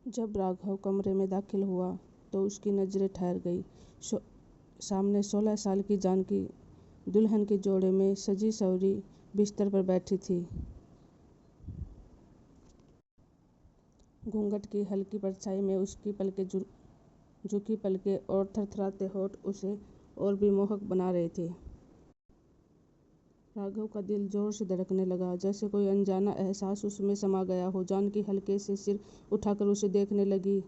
जब राघव कमरे में दाखिल हुआ तो उसकी नज़रें ठहर गई। सामने 16 साल की जानकी दुल्हन के जोड़े में सजी सवरी बिस्तर पर बैठी थी। घूंघट की हल्की परछाई में उसकी पलकें झुकी पलकें और थरथराते होठ उसे और भी मोहक बना रहे थे। राघव का दिल जोर से धड़कने लगा, जैसे कोई अनजाना एहसास उसमें समा गया हो। जानकी हल्के से सिर उठाकर उसे देखने लगी।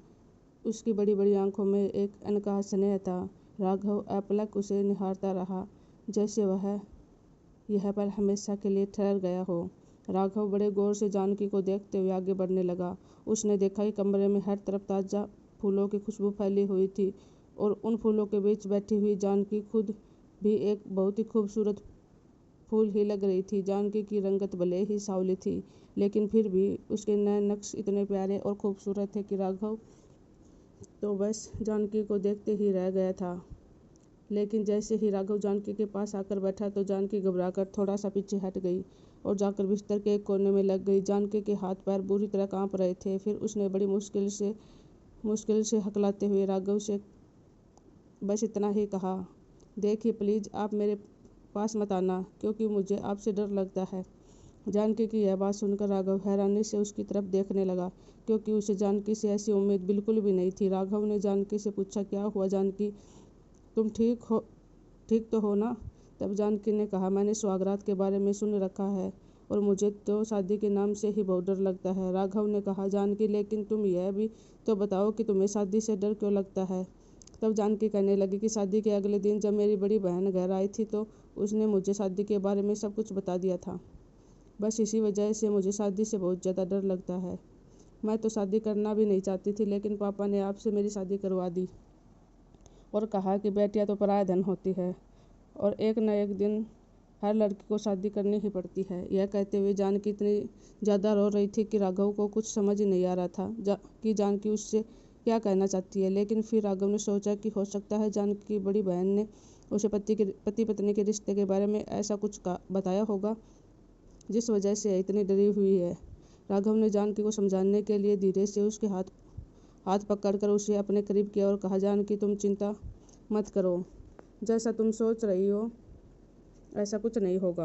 उसकी बड़ी बड़ी आंखों में एक अनकहा स्नेह था। राघव अपलक उसे निहारता रहा, जैसे वह यह पल हमेशा के लिए ठहर गया हो। राघव बड़े गौर से जानकी को देखते हुए आगे बढ़ने लगा। उसने देखा कि कमरे में हर तरफ ताज़ा फूलों की खुशबू फैली हुई थी और उन फूलों के बीच बैठी हुई जानकी खुद भी एक बहुत ही खूबसूरत फूल ही लग रही थी। जानकी की रंगत भले ही सांवली थी, लेकिन फिर भी उसके नए नक्श इतने प्यारे और खूबसूरत थे कि राघव तो बस जानकी को देखते ही रह गया था। लेकिन जैसे ही राघव जानकी के पास आकर बैठा तो जानकी घबराकर थोड़ा सा पीछे हट गई और जाकर बिस्तर के एक कोने में लग गई। जानकी के हाथ पैर बुरी तरह कांप रहे थे। फिर उसने बड़ी मुश्किल से हकलाते हुए राघव से बस इतना ही कहा, देखिए प्लीज़ आप मेरे पास मत आना, क्योंकि मुझे आपसे डर लगता है। जानकी की यह बात सुनकर राघव हैरानी से उसकी तरफ देखने लगा, क्योंकि उसे जानकी से ऐसी उम्मीद बिल्कुल भी नहीं थी। राघव ने जानकी से पूछा, क्या हुआ जानकी, तुम ठीक तो हो ना? तब जानकी ने कहा, मैंने सुहागरात के बारे में सुन रखा है और मुझे तो शादी के नाम से ही बहुत डर लगता है। राघव ने कहा, जानकी लेकिन तुम यह भी तो बताओ कि तुम्हें शादी से डर क्यों लगता है? तब जानकी कहने लगी कि शादी के अगले दिन जब मेरी बड़ी बहन घर आई थी तो उसने मुझे शादी के बारे में सब कुछ बता दिया था। बस इसी वजह से मुझे शादी से बहुत ज़्यादा डर लगता है। मैं तो शादी करना भी नहीं चाहती थी, लेकिन पापा ने आपसे मेरी शादी करवा दी और कहा कि बेटियां तो पराया धन होती है और एक न एक दिन हर लड़की को शादी करनी ही पड़ती है। यह कहते हुए जानकी इतनी ज़्यादा रो रही थी कि राघव को कुछ समझ ही नहीं आ रहा था कि जानकी उससे क्या कहना चाहती है। लेकिन फिर राघव ने सोचा कि हो सकता है जानकी की बड़ी बहन ने उसे पति पत्नी के रिश्ते के बारे में ऐसा कुछ बताया होगा जिस वजह से इतनी डरी हुई है। राघव ने जानकी को समझाने के लिए धीरे से उसके हाथ पकड़कर उसे अपने करीब किया और कहा, जानकी तुम चिंता मत करो, जैसा तुम सोच रही हो ऐसा कुछ नहीं होगा।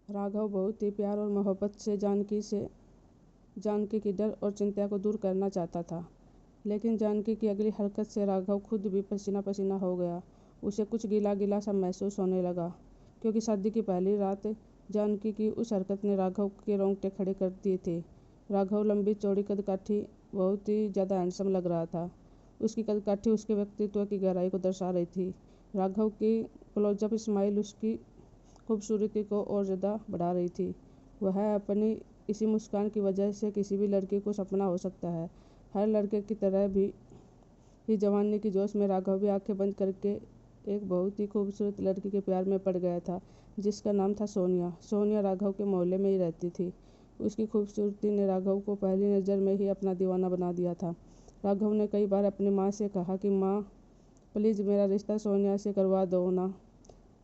राघव बहुत ही प्यार और मोहब्बत से जानकी की डर और चिंता को दूर करना चाहता था, लेकिन जानकी की अगली हरकत से राघव खुद भी पसीना पसीना हो गया। उसे कुछ गीला गीला सा महसूस होने लगा, क्योंकि शादी की पहली रात जानकी की उस हरकत ने राघव के रोंगटे खड़े कर दिए थे। राघव लंबी चौड़ी कदकाठी बहुत ही ज़्यादा हैंडसम लग रहा था। उसकी कदकाठी उसके व्यक्तित्व की गहराई को दर्शा रही थी। राघव की क्लोजअप स्माइल उसकी खूबसूरती को और ज़्यादा बढ़ा रही थी। वह अपनी इसी मुस्कान की वजह से किसी भी लड़की को सपना हो सकता है। हर लड़के की तरह ही जवानी की जोश में राघव भी आंखें बंद करके एक बहुत ही खूबसूरत लड़की के प्यार में पड़ गया था, जिसका नाम था सोनिया। सोनिया राघव के मोहल्ले में ही रहती थी। उसकी खूबसूरती ने राघव को पहली नज़र में ही अपना दीवाना बना दिया था। राघव ने कई बार अपनी माँ से कहा कि माँ प्लीज़ मेरा रिश्ता सोनिया से करवा दो ना,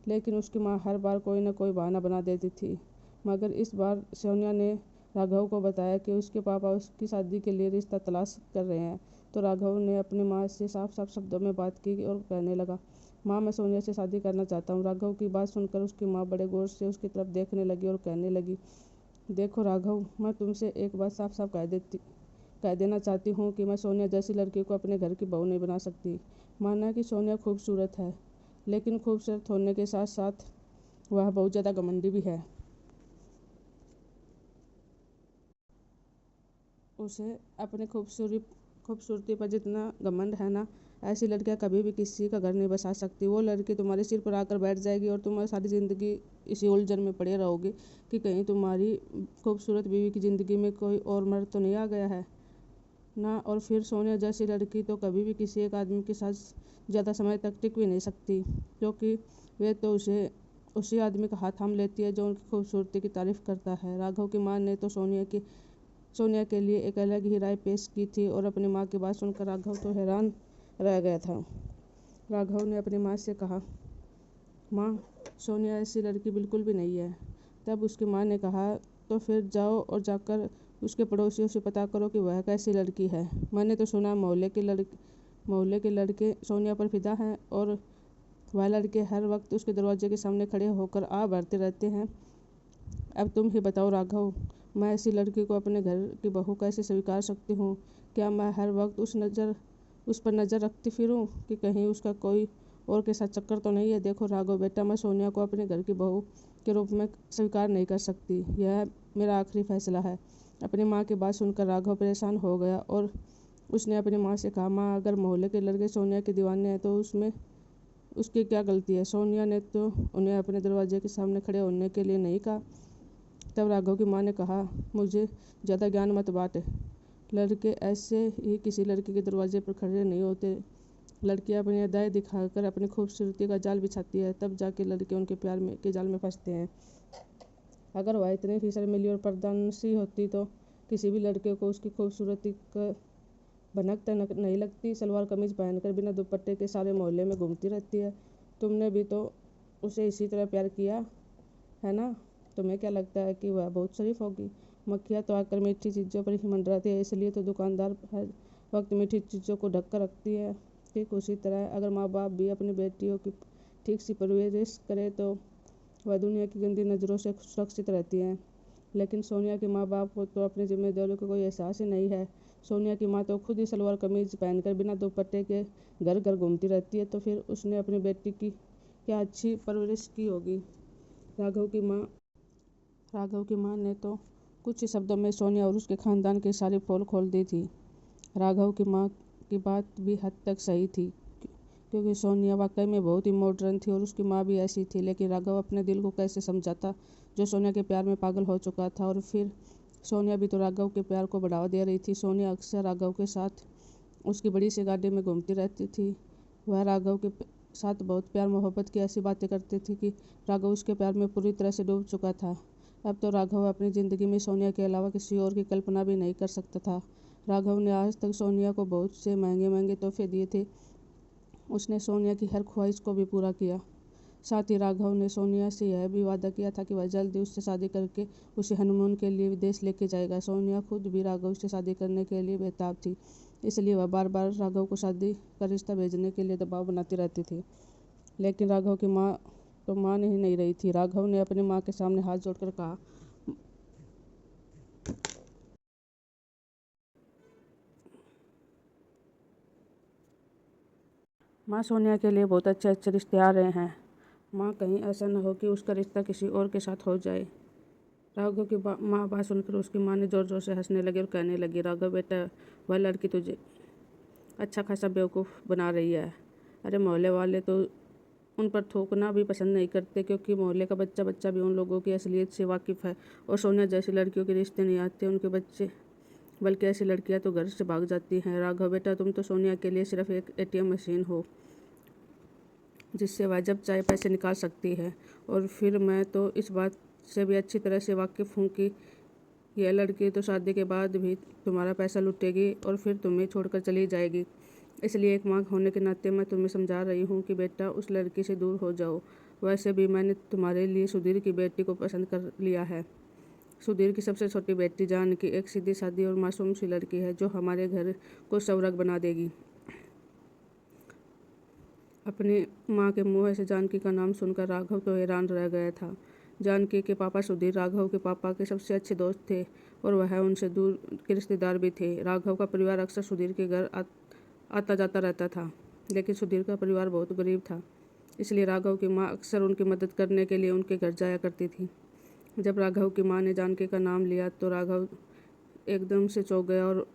लेकिन उसकी माँ हर बार कोई न कोई बहाना बना देती थी। मगर इस बार सोनिया ने राघव को बताया कि उसके पापा उसकी शादी के लिए रिश्ता तलाश कर रहे हैं। तो राघव ने अपनी माँ से साफ साफ शब्दों में बात की और कहने लगा, माँ मैं सोनिया से शादी करना चाहता हूँ। राघव की बात सुनकर उसकी माँ बड़े गौर से उसकी तरफ देखने लगी और कहने लगी, देखो राघव, मैं तुमसे एक बात साफ साफ कह देना चाहती हूँ कि मैं सोनिया जैसी लड़की को अपने घर की बहू नहीं बना सकती। माना कि सोनिया खूबसूरत है, लेकिन खूबसूरत होने के साथ साथ वह बहुत ज़्यादा घमंडी भी है। उसे अपनी खूबसूरती पर जितना घमंड है ना, ऐसी लड़कियां कभी भी किसी का घर नहीं बसा सकती। वो लड़की तुम्हारे सिर पर आकर बैठ जाएगी और तुम सारी ज़िंदगी इसी उलझन में पड़े रहोगे कि कहीं तुम्हारी खूबसूरत बीवी की ज़िंदगी में कोई और मर्द तो नहीं आ गया है ना। और फिर सोनिया जैसी लड़की तो कभी भी किसी एक आदमी के साथ ज़्यादा समय तक टिक भी नहीं सकती, क्योंकि वे तो उसी आदमी का हाथ थाम लेती है जो उनकी खूबसूरती की तारीफ़ करता है। राघव की माँ ने तो सोनिया के लिए एक अलग ही राय पेश की थी और अपनी माँ की बात सुनकर राघव तो हैरान रह गया था। राघव ने अपनी माँ से कहा, माँ सोनिया ऐसी लड़की बिल्कुल भी नहीं है। तब उसकी माँ ने कहा, तो फिर जाओ और जाकर उसके पड़ोसियों से पता करो कि वह कैसी लड़की है। मैंने तो सुना मोहल्ले के लड़के सोनिया पर फिदा हैं और वह लड़के हर वक्त उसके दरवाजे के सामने खड़े होकर आ भरते रहते हैं। अब तुम ही बताओ राघव, मैं ऐसी लड़की को अपने घर की बहू कैसे स्वीकार सकती हूँ? क्या मैं हर वक्त उस पर नज़र रखती फिरूं कि कहीं उसका कोई और के साथ चक्कर तो नहीं है? देखो राघव बेटा, मैं सोनिया को अपने घर की बहू के रूप में स्वीकार नहीं कर सकती। यह मेरा आखिरी फैसला है। अपनी माँ की बात सुनकर राघव परेशान हो गया और उसने अपनी माँ से कहा, माँ, अगर मोहल्ले के लड़के सोनिया के दीवाने हैं तो उसमें उसकी क्या गलती है? सोनिया ने तो उन्हें अपने दरवाजे के सामने खड़े होने के लिए नहीं कहा। तब राघव की माँ ने कहा, मुझे ज़्यादा ज्ञान मत बांट। लड़के ऐसे ही किसी लड़की के दरवाजे पर खड़े नहीं होते। लड़कियां अपनी अदाएं दिखाकर अपनी खूबसूरती का जाल बिछाती है, तब जाके लड़के उनके प्यार के जाल में फंसते हैं। अगर वह इतनी ही शर्मीली और पर्दानसी होती तो किसी भी लड़के को उसकी खूबसूरती का भनक तक नहीं लगती। सलवार कमीज पहनकर बिना दुपट्टे के सारे मोहल्ले में घूमती रहती है। तुमने भी तो उसे इसी तरह प्यार किया है ना? तुम्हें क्या लगता है कि वह बहुत शरीफ होगी? मक्खियाँ तो आकर मीठी चीज़ों पर ही मंडराती है, इसलिए तो दुकानदार हर वक्त मीठी चीज़ों को ढक कर रखती है। ठीक उसी तरह अगर माँ बाप भी अपनी बेटियों की ठीक सी परवरिश करे तो वह दुनिया की गंदी नज़रों से सुरक्षित रहती हैं। लेकिन सोनिया के माँ बाप को तो अपनी जिम्मेदारियों का कोई एहसास ही नहीं है। सोनिया की माँ तो खुद ही सलवार कमीज पहनकर बिना दुपट्टे के घर घर घूमती रहती है, तो फिर उसने अपनी बेटी की क्या अच्छी परवरिश की होगी? राघव की माँ ने तो कुछ ही शब्दों में सोनिया और उसके खानदान की सारी पोल खोल दी थी। राघव की माँ की बात भी हद तक सही थी, क्योंकि सोनिया वाकई में बहुत ही मॉडर्न थी और उसकी माँ भी ऐसी थी। लेकिन राघव अपने दिल को कैसे समझाता, जो सोनिया के प्यार में पागल हो चुका था? और फिर सोनिया भी तो राघव के प्यार को बढ़ावा दे रही थी। सोनिया अक्सर राघव के साथ उसकी बड़ी सी गाड़ी में घूमती रहती थी। वह राघव के साथ बहुत प्यार मोहब्बत की ऐसी बातें करती थी कि राघव उसके प्यार में पूरी तरह से डूब चुका था। अब तो राघव अपनी ज़िंदगी में सोनिया के अलावा किसी और की कल्पना भी नहीं कर सकता था। राघव ने आज तक सोनिया को बहुत से महंगे महंगे तोहफे दिए थे। उसने सोनिया की हर ख्वाहिश को भी पूरा किया। साथ ही राघव ने सोनिया से यह भी वादा किया था कि वह जल्दी उससे शादी करके उसे हनीमून के लिए विदेश लेके जाएगा। सोनिया खुद भी राघव से शादी करने के लिए बेताब थी, इसलिए वह बार बार राघव को शादी का रिश्ता भेजने के लिए दबाव बनाती रहती थी। लेकिन राघव की माँ तो मान ही नहीं रही थी। राघव ने अपनी माँ के सामने हाथ जोड़कर कहा, माँ, सोनिया के लिए बहुत अच्छे अच्छे रिश्ते आ रहे हैं। माँ, कहीं ऐसा न हो कि उसका रिश्ता किसी और के साथ हो जाए। राघव की माँ बात सुनकर उसकी माँ ने ज़ोर ज़ोर से हंसने लगी और कहने लगी, राघव बेटा, वह लड़की तुझे अच्छा खासा बेवकूफ़ बना रही है। अरे मोहल्ले वाले तो उन पर थूकना भी पसंद नहीं करते, क्योंकि मोहल्ले का बच्चा बच्चा भी उन लोगों की असलियत से वाकिफ़ है। और सोनिया जैसी लड़कियों के रिश्ते नहीं आते उनके बच्चे, बल्कि ऐसी लड़कियां तो घर से भाग जाती हैं। राघव बेटा, तुम तो सोनिया के लिए सिर्फ एक ATM मशीन हो, जिससे वह जब चाहे पैसे निकाल सकती है। और फिर मैं तो इस बात से भी अच्छी तरह से वाकिफ़ हूँ कि यह लड़की तो शादी के बाद भी तुम्हारा पैसा लुटेगी और फिर तुम्हें छोड़कर चली जाएगी। इसलिए एक माँ होने के नाते मैं तुम्हें समझा रही हूँ कि बेटा, उस लड़की से दूर हो जाओ। वैसे भी मैंने तुम्हारे लिए सुधीर की बेटी को पसंद कर लिया है। सुधीर की सबसे छोटी बेटी जानकी एक सीधी सादी और मासूम सी लड़की है, जो हमारे घर को स्वर्ग बना देगी। अपनी माँ के मुँह से जानकी का नाम सुनकर राघव तो हैरान रह गया था। जानकी के पापा सुधीर राघव के पापा के सबसे अच्छे दोस्त थे और वह उनसे दूर के रिश्तेदार भी थे। राघव का परिवार अक्सर सुधीर के घर आता जाता रहता था, लेकिन सुधीर का परिवार बहुत गरीब था, इसलिए राघव की माँ अक्सर उनकी मदद करने के लिए उनके घर जाया करती थी। जब राघव की माँ ने जानकी का नाम लिया तो राघव एकदम से चौंक गया और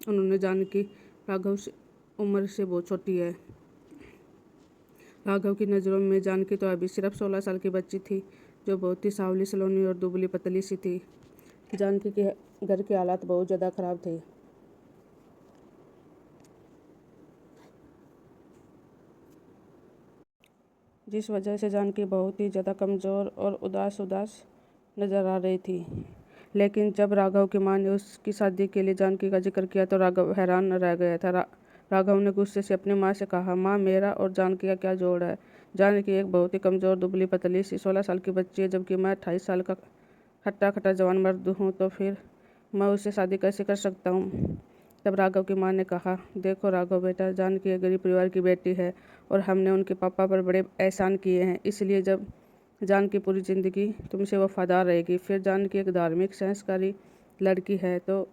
उन्होंने जानकी राघव से उम्र से बहुत छोटी है। राघव की नज़रों में जानकी तो अभी सिर्फ 16 साल की बच्ची थी, जो बहुत ही सांवली सलोनी और दुबली पतली सी थी। जानकी के घर के हालात बहुत ज़्यादा खराब थे। जिस वजह से जानकी बहुत ही ज़्यादा कमज़ोर और उदास नज़र आ रही थी। लेकिन जब राघव की माँ ने उसकी शादी के लिए जानकी का जिक्र किया तो राघव हैरान रह गया था। राघव ने गुस्से से अपनी माँ से कहा, माँ, मेरा और जानकी का क्या जोड़ है? जानकी एक बहुत ही कमज़ोर दुबली पतली सी 16 साल की बच्ची है, जबकि मैं 28 साल का हट्टा खट्टा जवान मर्द हूँ। तो फिर मैं उससे शादी कैसे कर सकता हूँ। तब राघव की माँ ने कहा, देखो राघव बेटा, जानकी एक गरीब परिवार की बेटी है और हमने उनके पापा पर बड़े एहसान किए हैं, इसलिए जब जानकी पूरी ज़िंदगी तुमसे वफादार रहेगी। फिर जानकी एक धार्मिक संस्कारी लड़की है तो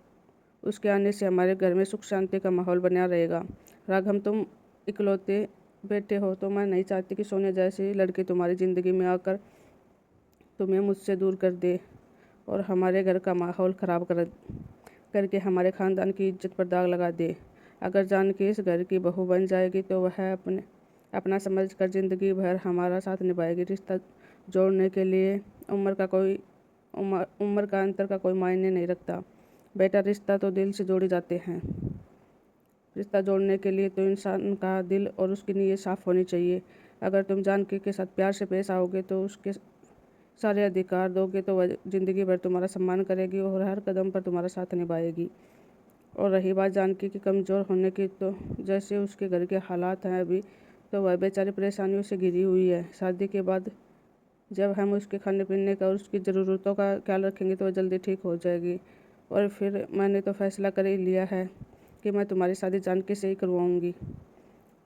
उसके आने से हमारे घर में सुख शांति का माहौल बना रहेगा। राघव, तुम इकलौते बेटे हो तो मैं नहीं चाहती कि सोनिया जैसी लड़की तुम्हारी ज़िंदगी में आकर तुम्हें मुझसे दूर कर दे और हमारे घर का माहौल ख़राब करके हमारे ख़ानदान की इज्जत पर दाग लगा दे। अगर जानकी इस घर की बहू बन जाएगी तो वह अपना समझकर ज़िंदगी भर हमारा साथ निभाएगी। रिश्ता जोड़ने के लिए उम्र का अंतर का कोई मायने नहीं रखता बेटा, रिश्ता तो दिल से जोड़े जाते हैं। रिश्ता जोड़ने के लिए तो इंसान का दिल और उसकी नीयत साफ होनी चाहिए। अगर तुम जानकी के साथ प्यार से पेश आओगे तो उसके सारे अधिकार दोगे तो वह ज़िंदगी भर तुम्हारा सम्मान करेगी और हर कदम पर तुम्हारा साथ निभाएगी। और रही बात जानकी की कमज़ोर होने की, तो जैसे उसके घर के हालात हैं अभी, तो वह बेचारी परेशानियों से घिरी हुई है। शादी के बाद जब हम उसके खाने पीने का और उसकी ज़रूरतों का ख्याल रखेंगे तो वह जल्दी ठीक हो जाएगी। और फिर मैंने तो फैसला कर ही लिया है कि मैं तुम्हारी शादी जानकी से ही करवाऊँगी।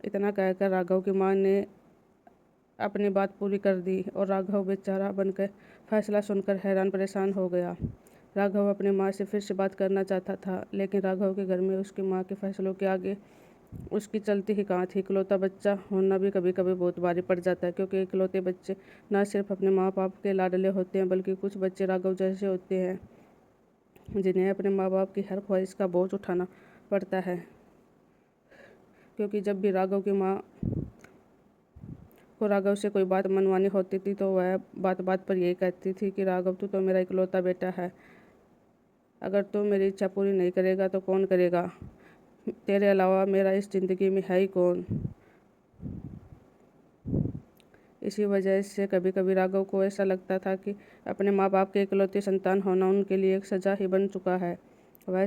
इतना कहकर राघव की माँ ने अपनी बात पूरी कर दी और राघव बेचारा बनकर फैसला सुनकर हैरान परेशान हो गया। राघव अपनी माँ से फिर से बात करना चाहता था, लेकिन राघव के घर में उसकी माँ के फैसलों के आगे उसकी चलती ही कहाँ थी। इकलौता बच्चा होना भी कभी कभी बहुत भारी पड़ जाता है, क्योंकि इकलौते बच्चे न सिर्फ अपने माँ बाप के लाडले होते हैं, बल्कि कुछ बच्चे राघव जैसे होते हैं जिन्हें अपने माँ बाप की हर ख्वाहिश का बोझ उठाना पड़ता है। क्योंकि जब भी राघव की माँ को राघव से कोई बात मनवानी होती थी तो वह बात बात पर यही कहती थी कि राघव, तू तो मेरा इकलौता बेटा है, अगर तू मेरी इच्छा पूरी नहीं करेगा तो कौन करेगा, तेरे अलावा मेरा इस ज़िंदगी में है ही कौन। इसी वजह से कभी कभी राघव को ऐसा लगता था कि अपने माँ बाप के इकलौते संतान होना उनके लिए एक सज़ा ही बन चुका है। वह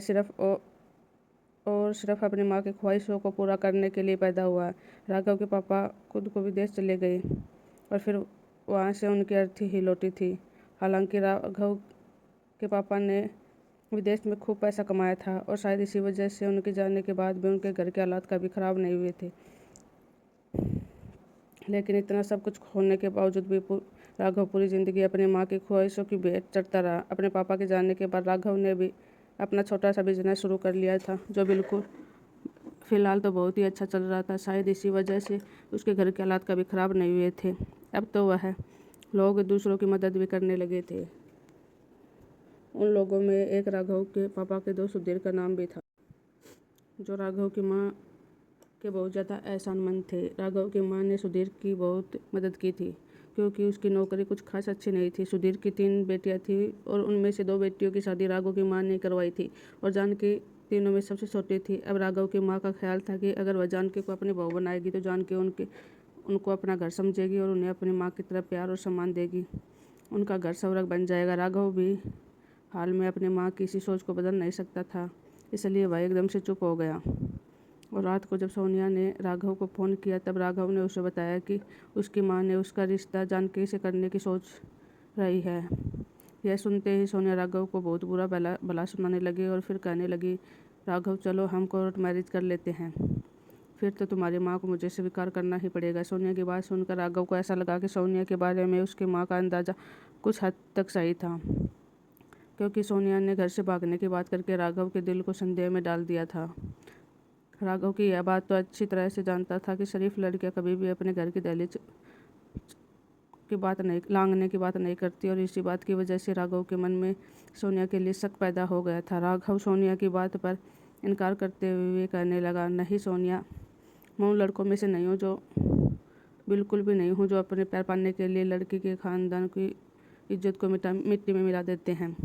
सिर्फ अपनी माँ की ख्वाहिशों को पूरा करने के लिए पैदा हुआ है। राघव के पापा खुद को विदेश चले गए और फिर वहाँ से उनकी अर्थी ही लौटी थी। हालांकि राघव के पापा ने विदेश में खूब पैसा कमाया था और शायद इसी वजह से उनके जाने के बाद भी उनके घर के हालात कभी ख़राब नहीं हुए थे। लेकिन इतना सब कुछ होने के बावजूद भी राघव पूरी ज़िंदगी अपनी माँ की ख्वाहिशों की भेंट चढ़ता रहा। अपने पापा के जाने के बाद राघव ने भी अपना छोटा सा बिजनेस शुरू कर लिया था, जो बिल्कुल फ़िलहाल तो बहुत ही अच्छा चल रहा था। शायद इसी वजह से उसके घर के हालात कभी ख़राब नहीं हुए थे। अब तो वह लोग दूसरों की मदद भी करने लगे थे। उन लोगों में एक राघव के पापा के दोस्त सुधीर का नाम भी था, जो राघव की माँ के बहुत ज़्यादा एहसानमंद थे। राघव की माँ ने सुधीर की बहुत मदद की थी, क्योंकि उसकी नौकरी कुछ खास अच्छी नहीं थी। सुधीर की 3 बेटियां थीं और उनमें से 2 बेटियों की शादी राघव की माँ ने करवाई थी और जानकी तीनों में सबसे छोटी थी। अब राघव की माँ का ख्याल था कि अगर वह जानकी को अपनी बहू बनाएगी तो जानकी उनको अपना घर समझेगी और उन्हें अपनी माँ की तरह प्यार और सम्मान देगी। उनका घर स्वर्ग बन जाएगा। राघव भी हाल में अपनी माँ की इसी सोच को बदल नहीं सकता था, इसलिए वह एकदम से चुप हो गया। और रात को जब सोनिया ने राघव को फ़ोन किया तब राघव ने उसे बताया कि उसकी माँ ने उसका रिश्ता जानकी से करने की सोच रही है। यह सुनते ही सोनिया राघव को बहुत बुरा भला सुनाने लगी और फिर कहने लगी, राघव चलो हम कोर्ट मैरिज कर लेते हैं, फिर तो तुम्हारी माँ को मुझे स्वीकार करना ही पड़ेगा। सोनिया की बात सुनकर राघव को ऐसा लगा कि सोनिया के बारे में उसकी माँ का अंदाज़ा कुछ हद तक सही था, क्योंकि सोनिया ने घर से भागने की बात करके राघव के दिल को संदेह में डाल दिया था। राघव की यह बात तो अच्छी तरह से जानता था कि शरीफ लड़कियां कभी भी अपने घर की दहलीज लांघने की बात नहीं करती, और इसी बात की वजह से राघव के मन में सोनिया के लिए शक पैदा हो गया था। राघव सोनिया की बात पर इनकार करते हुए कहने लगा, नहीं सोनिया, मैं उन लड़कों में से नहीं हूँ, जो बिल्कुल भी नहीं हूँ, जो अपने पैर पाने के लिए लड़की के खानदान की इज्जत को मिट्टी में मिला देते हैं।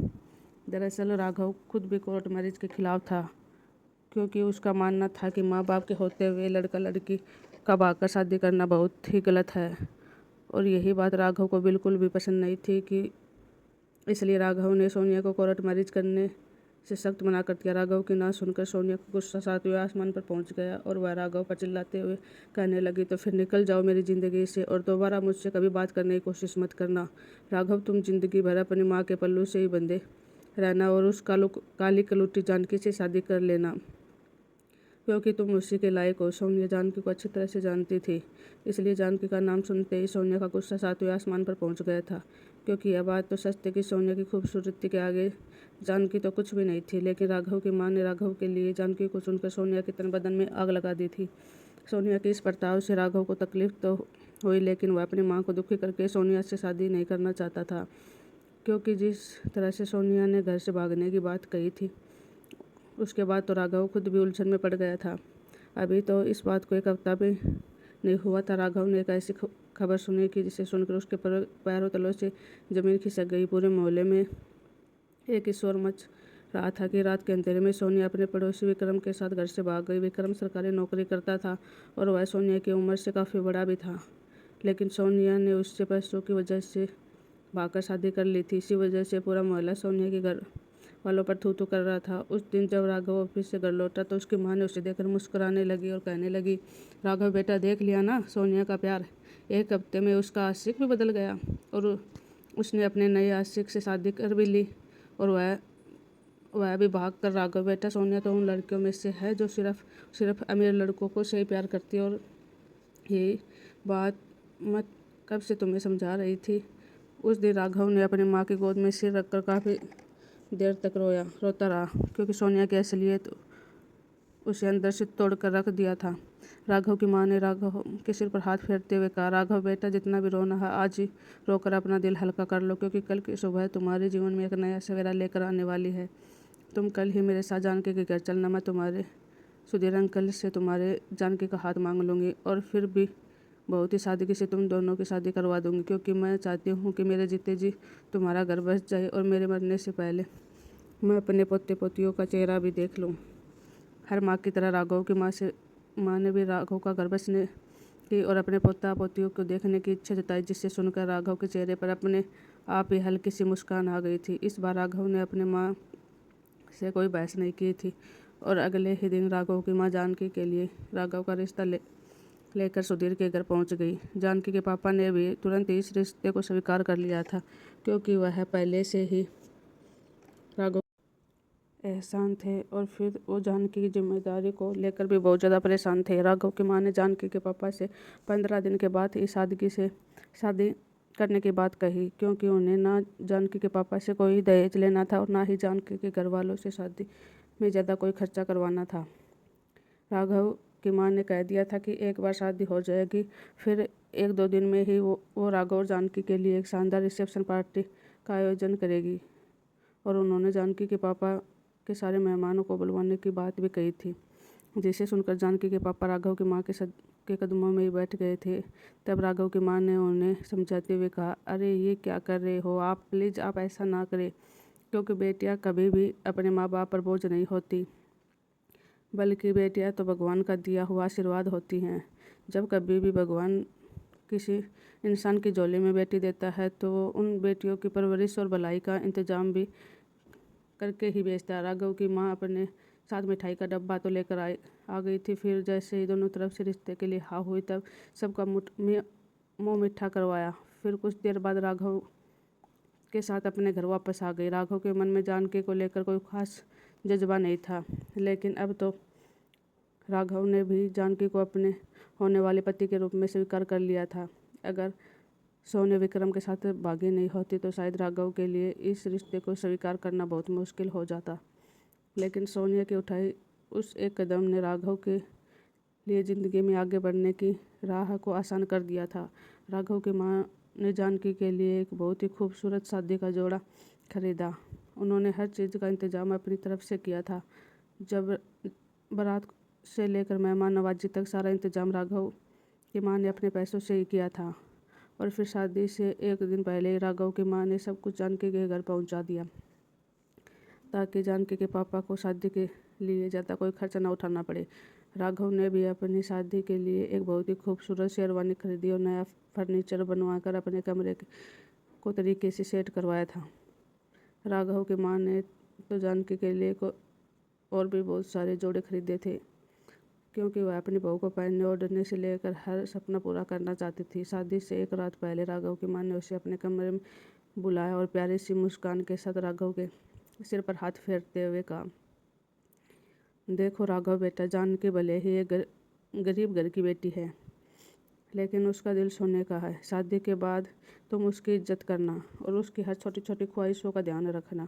दरअसल राघव खुद भी कोर्ट मैरिज के खिलाफ था, क्योंकि उसका मानना था कि माँ बाप के होते हुए लड़का लड़की का भागकर शादी करना बहुत ही गलत है, और यही बात राघव को बिल्कुल भी पसंद नहीं थी कि इसलिए राघव ने सोनिया को कोर्ट मैरिज करने से सख्त मना कर दिया। राघव की ना सुनकर सोनिया का गुस्सा 7वें आसमान पर पहुंच गया और वह राघव पर चिल्लाते हुए कहने लगी, तो फिर निकल जाओ मेरी ज़िंदगी से और दोबारा मुझसे कभी बात करने की कोशिश मत करना। राघव, तुम जिंदगी भर अपनी माँ के पल्लू से ही बंधे रहना और उस काली कलूटी जानकी से शादी कर लेना, क्योंकि तुम उसी के लायक हो। सोनिया जानकी को अच्छी तरह से जानती थी, इसलिए जानकी का नाम सुनते ही सोनिया का गुस्सा 7वें आसमान पर पहुंच गया था। क्योंकि यह बात तो सच थी कि सोनिया की खूबसूरती के आगे जानकी तो कुछ भी नहीं थी। लेकिन राघव की माँ ने राघव के लिए जानकी को चुनकर सोनिया के तन बदन में आग लगा दी थी। सोनिया के इस बर्ताव से राघव को तकलीफ तो हुई, लेकिन वह अपनी माँ को दुखी करके सोनिया से शादी नहीं करना चाहता था। क्योंकि जिस तरह से सोनिया ने घर से भागने की बात कही थी, उसके बाद तो राघव खुद भी उलझन में पड़ गया था। अभी तो इस बात को 1 हफ्ता भी नहीं हुआ था, राघव ने एक ऐसी खबर सुनी कि जिसे सुनकर उसके पैरों तलों से जमीन खिसक गई। पूरे मोहल्ले में एक शोर मच रहा था कि रात के अंधेरे में सोनिया अपने पड़ोसी विक्रम के साथ घर से भाग गई। विक्रम सरकारी नौकरी करता था और वह सोनिया की उम्र से काफ़ी बड़ा भी था, लेकिन सोनिया ने उससे पैसों की वजह से भागकर शादी कर ली थी। इसी वजह से पूरा मोहल्ला सोनिया के घर वालों पर थू थू कर रहा था। उस दिन जब राघव ऑफिस से घर लौटा तो उसकी माँ ने उसे देखकर मुस्कुराने लगी और कहने लगी, राघव बेटा, देख लिया ना सोनिया का प्यार, 1 हफ्ते में उसका आशिक भी बदल गया और उसने अपने नए आशिक से शादी कर भी ली, और वह भी भाग कर। राघव बेटा, सोनिया तो उन लड़कियों में से है जो सिर्फ अमीर लड़कों को से ही प्यार करती है, और यही बात मैं कब से तुम्हें समझा रही थी। उस दिन राघव ने अपनी माँ की गोद में सिर रखकर काफ़ी देर तक रोता रहा, क्योंकि सोनिया की असलियत उसे अंदर से तोड़ कर रख दिया था। राघव की माँ ने राघव के सिर पर हाथ फेरते हुए कहा, राघव बेटा, जितना भी रोना है आज ही रोकर अपना दिल हल्का कर लो, क्योंकि कल की सुबह तुम्हारे जीवन में एक नया सवेरा लेकर आने वाली है। तुम कल ही मेरे साथ जानकी के घर चलना। मैं तुम्हारे सुधीर अंकल से तुम्हारे जानकी का हाथ मांग लूँगी और फिर भी बहुत ही सादगी से तुम दोनों की शादी करवा दूँगी, क्योंकि मैं चाहती हूँ कि मेरे जीते जी तुम्हारा घर बस जाए और मेरे मरने से पहले मैं अपने पोते पोतियों का चेहरा भी देख लूँ। हर माँ की तरह राघव की माँ ने भी राघव का घर बसने की और अपने पोता पोतियों को देखने की इच्छा जताई, जिससे सुनकर राघव के चेहरे पर अपने आप ही हल्की सी मुस्कान आ गई थी। इस बार राघव ने अपने माँ से कोई बहस नहीं की थी और अगले ही दिन राघव की माँ जानकी के लिए राघव का रिश्ता लेकर सुधीर के घर पहुंच गई। जानकी के पापा ने भी तुरंत इस रिश्ते को स्वीकार कर लिया था, क्योंकि वह पहले से ही राघव एहसान थे और फिर वो जानकी की जिम्मेदारी को लेकर भी बहुत ज़्यादा परेशान थे। राघव की माँ ने जानकी के पापा से 15 दिन के बाद ही सादगी से शादी करने की बात कही, क्योंकि उन्हें ना जानकी के पापा से कोई दहेज लेना था और ना ही जानकी के घर वालों से शादी में ज़्यादा कोई खर्चा करवाना था। राघव की माँ ने कह दिया था कि एक बार शादी हो जाएगी, फिर 1-2 दिन में ही वो राघव और जानकी के लिए एक शानदार रिसेप्शन पार्टी का आयोजन करेगी, और उन्होंने जानकी के पापा के सारे मेहमानों को बुलवाने की बात भी कही थी। जिसे सुनकर जानकी के पापा राघव की माँ के कदमों में ही बैठ गए थे। तब राघव की माँ ने उन्हें समझाते हुए कहा, अरे ये क्या कर रहे हो आप, प्लीज़ आप ऐसा ना करें, क्योंकि बेटियाँ कभी भी अपने माँ बाप पर बोझ नहीं होती, बल्कि बेटियाँ तो भगवान का दिया हुआ आशीर्वाद होती हैं। जब कभी भी भगवान किसी इंसान की झोली में बेटी देता है तो वो उन बेटियों की परवरिश और भलाई का इंतजाम भी करके ही भेजता है। राघव की माँ अपने साथ मिठाई का डब्बा तो लेकर आ गई थी। फिर जैसे ही दोनों तरफ से रिश्ते के लिए हाँ हुई, तब सबका मुँह मीठा करवाया। फिर कुछ देर बाद राघव के साथ अपने घर वापस आ गई। राघव के मन में जानकी को लेकर कोई खास जज्बा नहीं था, लेकिन अब तो राघव ने भी जानकी को अपने होने वाले पति के रूप में स्वीकार कर लिया था। अगर सोनिया विक्रम के साथ भागी नहीं होती तो शायद राघव के लिए इस रिश्ते को स्वीकार करना बहुत मुश्किल हो जाता, लेकिन सोनिया की उठाई उस एक कदम ने राघव के लिए ज़िंदगी में आगे बढ़ने की राह को आसान कर दिया था। राघव की माँ ने जानकी के लिए एक बहुत ही खूबसूरत शादी का जोड़ा खरीदा। उन्होंने हर चीज़ का इंतजाम अपनी तरफ से किया था। जब बारात से लेकर मेहमान नवाजी तक सारा इंतजाम राघव की माँ ने अपने पैसों से ही किया था, और फिर शादी से 1 दिन पहले ही राघव की माँ ने सब कुछ जानकी के घर पहुंचा दिया, ताकि जानकी के पापा को शादी के लिए ज़्यादा कोई खर्चा ना उठाना पड़े। राघव ने भी अपनी शादी के लिए एक बहुत ही खूबसूरत शेरवानी खरीदी और नया फर्नीचर बनवाकर अपने कमरे को तरीके से सेट करवाया था। राघव की माँ ने तो जानकी के लिए और भी बहुत सारे जोड़े खरीदे थे, क्योंकि वह अपनी बहू को पहनने ओढ़ने से लेकर हर सपना पूरा करना चाहती थी। शादी से 1 रात पहले राघव की माँ ने उसे अपने कमरे में बुलाया और प्यारी सी मुस्कान के साथ राघव के सिर पर हाथ फेरते हुए कहा, देखो राघव बेटा, जानकी भले ही एक गरीब घर की बेटी है, लेकिन उसका दिल सोने का है। शादी के बाद तुम उसकी इज्जत करना और उसकी हर छोटी छोटी ख्वाहिशों का ध्यान रखना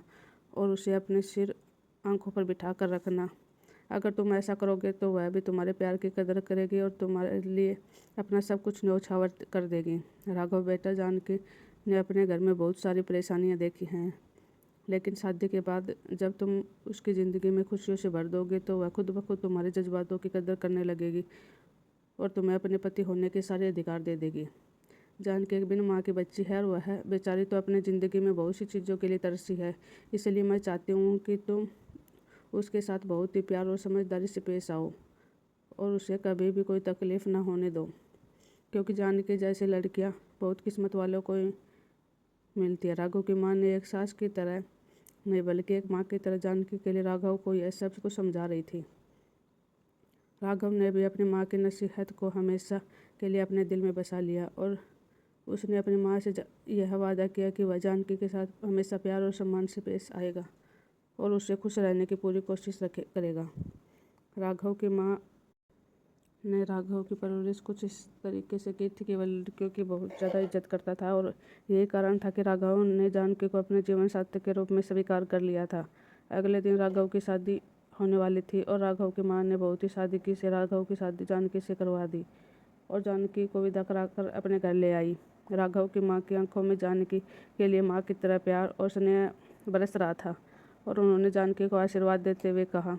और उसे अपने सिर आंखों पर बिठा कर रखना। अगर तुम ऐसा करोगे तो वह भी तुम्हारे प्यार की कदर करेगी और तुम्हारे लिए अपना सब कुछ न्यौछावर कर देगी। राघव बेटा, जानकी ने अपने घर में बहुत सारी परेशानियां देखी हैं, लेकिन शादी के बाद जब तुम उसकी ज़िंदगी में खुशियों से भर दोगे तो वह खुद ब खुद तुम्हारे जज्बातों की कदर करने लगेगी और तुम्हें अपने पति होने के सारे अधिकार दे देगी। जानकी एक बिन माँ की बच्ची है और वह बेचारी तो अपनी ज़िंदगी में बहुत सी चीज़ों के लिए तरसी है। इसलिए मैं चाहती हूँ कि तुम उसके साथ बहुत ही प्यार और समझदारी से पेश आओ और उसे कभी भी कोई तकलीफ़ ना होने दो, क्योंकि जानकी जैसी लड़कियाँ बहुत किस्मत वालों को मिलती है। राघव की माँ ने एक सास की तरह नहीं बल्कि एक माँ की तरह जानकी के लिए राघव को यह सब कुछ समझा रही थी। राघव ने भी अपनी माँ की नसीहत को हमेशा के लिए अपने दिल में बसा लिया और उसने अपनी माँ से यह वादा किया कि वह जानकी के साथ हमेशा प्यार और सम्मान से पेश आएगा और उससे खुश रहने की पूरी कोशिश करेगा। राघव की माँ ने राघव की परवरिश कुछ इस तरीके से की थी कि वह लड़कियों की बहुत ज़्यादा इज्जत करता था और यही कारण था कि राघव ने जानकी को अपने जीवन साथी के रूप में स्वीकार कर लिया था। अगले दिन राघव की शादी होने वाली थी और राघव की माँ ने बहुत ही सादगी से राघव की शादी जानकी से करवा दी और जानकी को विदा कराकर अपने घर ले आई। राघव की माँ की आंखों में जानकी के लिए माँ की तरह प्यार और स्नेह बरस रहा था और उन्होंने जानकी को आशीर्वाद देते हुए कहा,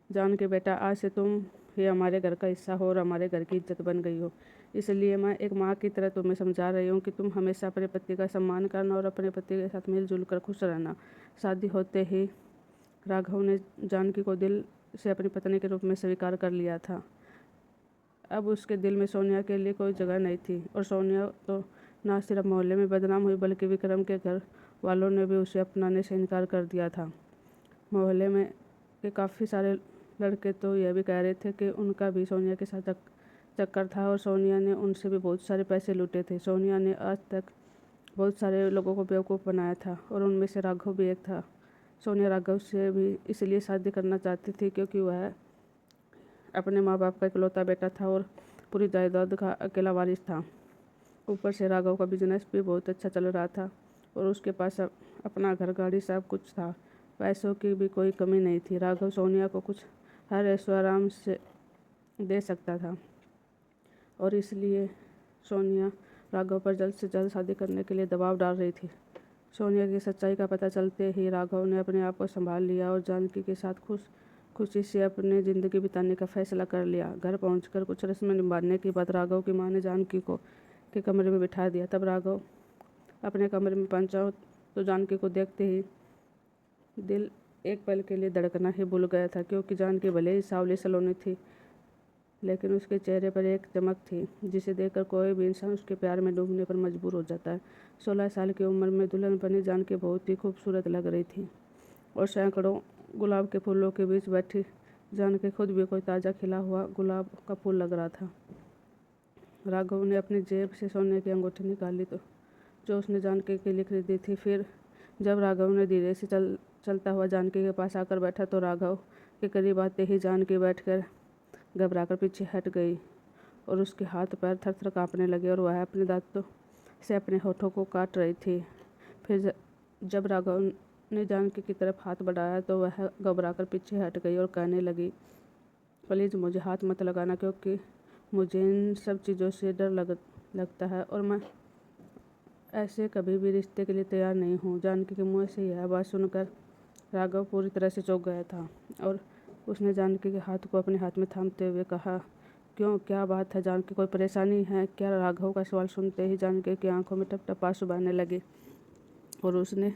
जानकी बेटा, आज से तुम ही हमारे घर का हिस्सा हो और हमारे घर की इज्जत बन गई हो। इसलिए मैं एक माँ की तरह तुम्हें समझा रही हूँ कि तुम हमेशा अपने पति का सम्मान करना और अपने पति के साथ मिलजुल कर खुश रहना। शादी होते ही राघव ने जानकी को दिल से अपनी पत्नी के रूप में स्वीकार कर लिया था। अब उसके दिल में सोनिया के लिए कोई जगह नहीं थी और सोनिया तो ना सिर्फ मोहल्ले में बदनाम हुई बल्कि विक्रम के घर वालों ने भी उसे अपनाने से इनकार कर दिया था। मोहल्ले में के काफ़ी सारे लड़के तो यह भी कह रहे थे कि उनका भी सोनिया के साथ चक्कर था और सोनिया ने उनसे भी बहुत सारे पैसे लूटे थे। सोनिया ने आज तक बहुत सारे लोगों को बेवकूफ़ बनाया था और उनमें से राघव भी एक था। सोनिया राघव से भी इसलिए शादी करना चाहती थी क्योंकि वह अपने माँ बाप का इकलौता बेटा था और पूरी जायदाद का अकेला वारिस था। ऊपर से राघव का बिजनेस भी बहुत अच्छा चल रहा था और उसके पास अपना घर गाड़ी सब कुछ था। पैसों की भी कोई कमी नहीं थी। राघव सोनिया को कुछ हर ऐशो आराम से दे सकता था और इसलिए सोनिया राघव पर जल्द से जल्द शादी करने के लिए दबाव डाल रही थी। सोनिया की सच्चाई का पता चलते ही राघव ने अपने आप को संभाल लिया और जानकी के साथ खुशी से अपनी ज़िंदगी बिताने का फैसला कर लिया। घर पहुंचकर कुछ रस्में निभाने के बाद राघव की माँ ने जानकी को के कमरे में बिठा दिया। तब राघव अपने कमरे में पहुंचा तो जानकी को देखते ही दिल एक पल के लिए धड़कना ही भूल गया था, क्योंकि जानकी भले ही सावली सलोनी थी लेकिन उसके चेहरे पर एक चमक थी जिसे देखकर कोई भी इंसान उसके प्यार में डूबने पर मजबूर हो जाता है। 16 साल की उम्र में दुल्हन बनी जानकी बहुत ही खूबसूरत लग रही थी और सैकड़ों गुलाब के फूलों के बीच बैठी जानकी खुद भी कोई ताज़ा खिला हुआ गुलाब का फूल लग रहा था। राघव ने अपनी जेब से सोने की अंगूठी निकाली तो जो उसने जानकी के लिए खरीदी थी। फिर जब राघव ने धीरे से चलता हुआ जानकी के पास आकर बैठा तो राघव के करीब आते ही जानकी बैठकर घबराकर पीछे हट गई और उसके हाथ पैर थर-थर कांपने लगे और वह अपने दांतों से अपने होठों को काट रही थी। फिर जब राघव ने जानकी की तरफ हाथ बढ़ाया तो वह घबराकर पीछे हट गई और कहने लगी, प्लीज़ मुझे हाथ मत लगाना, क्योंकि मुझे इन सब चीज़ों से डर लगता है और मैं ऐसे कभी भी रिश्ते के लिए तैयार नहीं हूँ। जानकी के मुँह से यह बात सुनकर राघव पूरी तरह से चौंक गया था और उसने जानकी के हाथ को अपने हाथ में थामते हुए कहा, क्यों, क्या बात है जानकी, कोई परेशानी है क्या? राघव का सवाल सुनते ही जानकी की आंखों में टप टप आंसू बहने लगे और उसने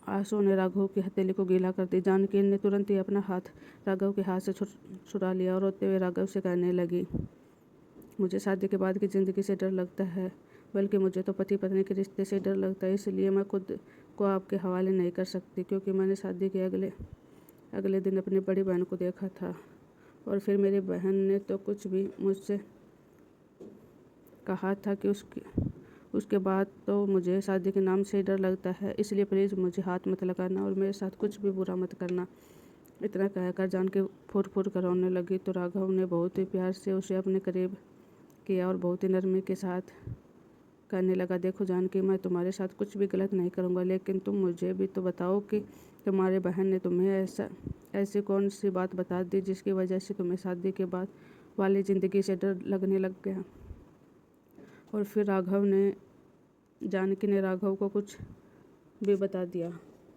आंसू ने राघव की हथेली को गीला कर दी। जानकी ने तुरंत ही अपना हाथ राघव के हाथ से छुड़ा लिया और रोते हुए राघव से कहने लगी, मुझे शादी के बाद की ज़िंदगी से डर लगता है, बल्कि मुझे तो पति पत्नी के रिश्ते से डर लगता है। इसलिए मैं खुद को आपके हवाले नहीं कर सकती, क्योंकि मैंने शादी के अगले दिन अपनी बड़ी बहन को देखा था और फिर मेरी बहन ने तो कुछ भी मुझसे कहा था कि उसके बाद तो मुझे शादी के नाम से ही डर लगता है, इसलिए प्लीज़ मुझे हाथ मत लगाना और मेरे साथ कुछ भी बुरा मत करना। इतना कहकर जानकी फुर फुर कर रोने लगी तो राघव ने बहुत ही प्यार से उसे अपने करीब किया और बहुत ही नरमी के साथ कहने लगा, देखो जानकी, मैं तुम्हारे साथ कुछ भी गलत नहीं करूँगा, लेकिन तुम मुझे भी तो बताओ कि तुम्हारे बहन ने तुम्हें ऐसी कौन सी बात बता दी जिसकी वजह से तुम्हें शादी के बाद वाली ज़िंदगी से डर लगने लग गया। और फिर जानकी ने राघव को कुछ भी बता दिया,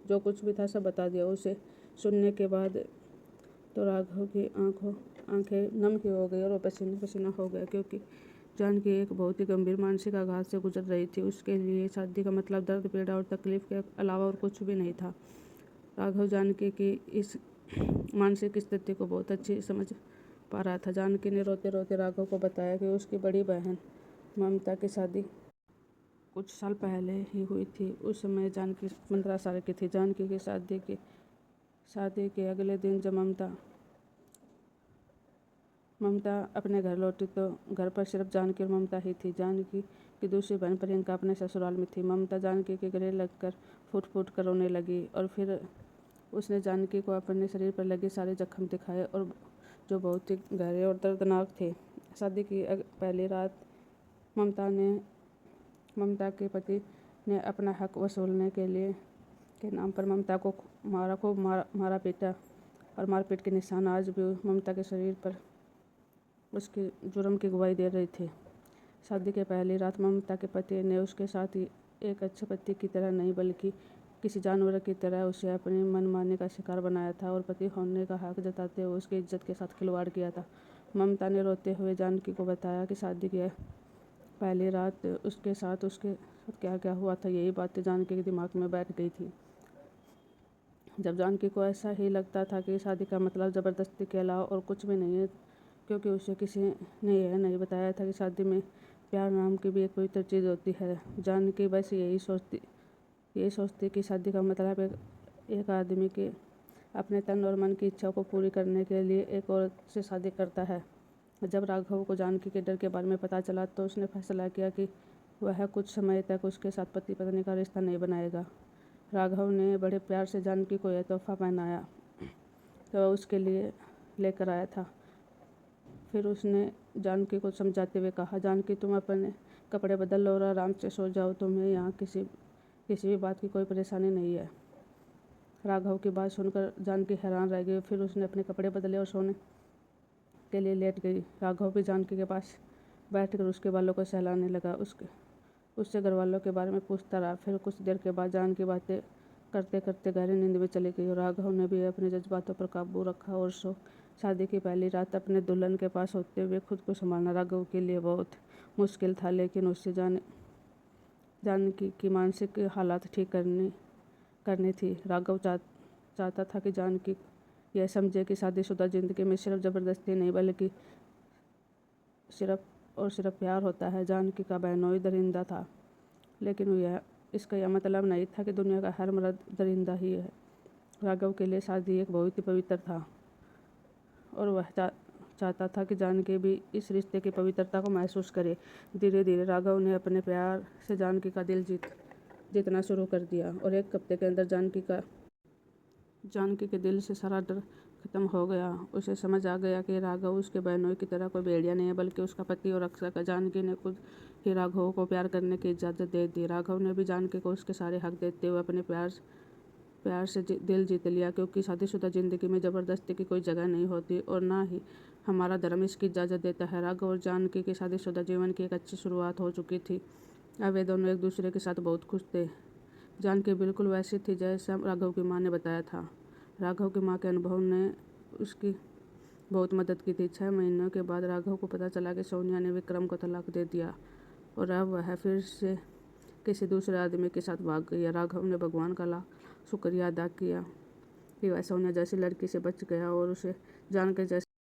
जो कुछ भी था सब बता दिया। उसे सुनने के बाद तो राघव की आंखें नम ही हो गई और वो पसीना पसीना हो गया, क्योंकि जानकी एक बहुत ही गंभीर मानसिक आघात से गुजर रही थी। उसके लिए शादी का मतलब दर्द, पीड़ा और तकलीफ के अलावा और कुछ भी नहीं था। राघव जानकी की इस मानसिक स्थिति को बहुत अच्छी समझ पा रहा था। जानकी ने रोते रोते राघव को बताया कि उसकी बड़ी बहन ममता की शादी कुछ साल पहले ही हुई थी। उस समय जानकी 15 साल की थी। जानकी की शादी के अगले दिन जब ममता अपने घर लौटी तो घर पर सिर्फ जानकी और ममता ही थी। जानकी की दूसरी बहन प्रियंका अपने ससुराल में थी। ममता जानकी के गले लगकर फूट फूट कर रोने लगी और फिर उसने जानकी को अपने शरीर पर लगे सारे जख्म दिखाए और जो बहुत ही गहरे और दर्दनाक थे। शादी की पहली रात ममता के पति ने अपना हक वसूलने के नाम पर ममता को खूब मारा पीटा और मारपीट के निशान आज भी ममता के शरीर पर उसके जुर्म की गवाही दे रहे थे। शादी के पहली रात ममता के पति ने उसके साथ एक अच्छे पति की तरह नहीं बल्कि किसी जानवर की तरह उसे अपनी मनमानी का शिकार बनाया था और पति होने का हक जताते हुए उसकी इज्जत के साथ खिलवाड़ किया था। ममता ने रोते हुए जानकी को बताया कि शादी की पहली रात उसके साथ क्या क्या हुआ था। यही बातें जानकी के दिमाग में बैठ गई थी। जब जानकी को ऐसा ही लगता था कि शादी का मतलब ज़बरदस्ती के अलावा और कुछ भी नहीं है, क्योंकि उसे किसी ने यह नहीं बताया था कि शादी में प्यार नाम की भी एक पवित्र चीज़ होती है। जानकी बस यही सोचती कि शादी का मतलब एक आदमी के अपने तन और मन की इच्छा को पूरी करने के लिए एक औरत से शादी करता है। जब राघव को जानकी के डर के बारे में पता चला तो उसने फैसला किया कि वह कुछ समय तक उसके साथ पति पत्नी का रिश्ता नहीं बनाएगा। राघव ने बड़े प्यार से जानकी को यह तोहफा पहनाया तो वह उसके लिए लेकर आया था। फिर उसने जानकी को समझाते हुए कहा, जानकी, तुम अपने कपड़े बदल लो और आराम से सो जाओ, तुम्हें यहाँ किसी भी बात की कोई परेशानी नहीं है। राघव की बात सुनकर जानकी हैरान रह गई। फिर उसने अपने कपड़े बदले और सोने के लिए लेट गई। राघव भी जानकी के पास बैठकर उसके बालों को सहलाने लगा, उससे घर वालों के बारे में पूछता रहा। फिर कुछ देर के बाद जानकी बातें करते करते गहरी नींद में चली गई और राघव ने भी अपने जज्बातों पर काबू रखा और शादी की पहली रात अपने दुल्हन के पास होते हुए खुद को संभालना राघव के लिए बहुत मुश्किल था, लेकिन उससे जानकी की मानसिक हालात ठीक करनी थी। राघव चाहता था कि जानकी यह समझे कि शादीशुदा जिंदगी में सिर्फ ज़बरदस्ती नहीं बल्कि सिर्फ प्यार होता है। जानकी का बहनोई दरिंदा था, लेकिन इसका यह मतलब नहीं था कि दुनिया का हर मर्द दरिंदा ही है। राघव के लिए शादी एक बहुत ही पवित्र था और वह चाहता था कि जानकी भी इस रिश्ते की पवित्रता को महसूस करे। धीरे धीरे राघव ने अपने प्यार से जानकी का दिल जीतना शुरू कर दिया और एक हफ्ते के अंदर जानकी के दिल से सारा डर खत्म हो गया। उसे समझ आ गया कि राघव उसके बहनोई की तरह कोई भेड़िया नहीं है बल्कि उसका पति और रक्षक है। जानकी ने खुद ही राघव को प्यार करने की इजाज़त दे दी। राघव ने भी जानकी को उसके सारे हक देते हुए अपने प्यार से दिल जीत लिया, क्योंकि शादीशुदा जिंदगी में ज़बरदस्ती की कोई जगह नहीं होती और ना ही हमारा धर्म इसकी इजाज़त देता है। राघव और जानकी के शादीशुदा जीवन की एक अच्छी शुरुआत हो चुकी थी। अब वे दोनों एक दूसरे के साथ बहुत खुश थे। जानकी बिल्कुल वैसी थी जैसा राघव की माँ ने बताया था। राघव की माँ के अनुभव ने उसकी बहुत मदद की थी। 6 महीनों के बाद राघव को पता चला कि सोनिया ने विक्रम को तलाक दे दिया और अब वह फिर से किसी दूसरे आदमी के साथ भाग गई है। राघव ने भगवान का लाख शुक्रिया अदा किया कि वह सोनिया जैसी लड़की से बच गया और उसे जानकर जैसे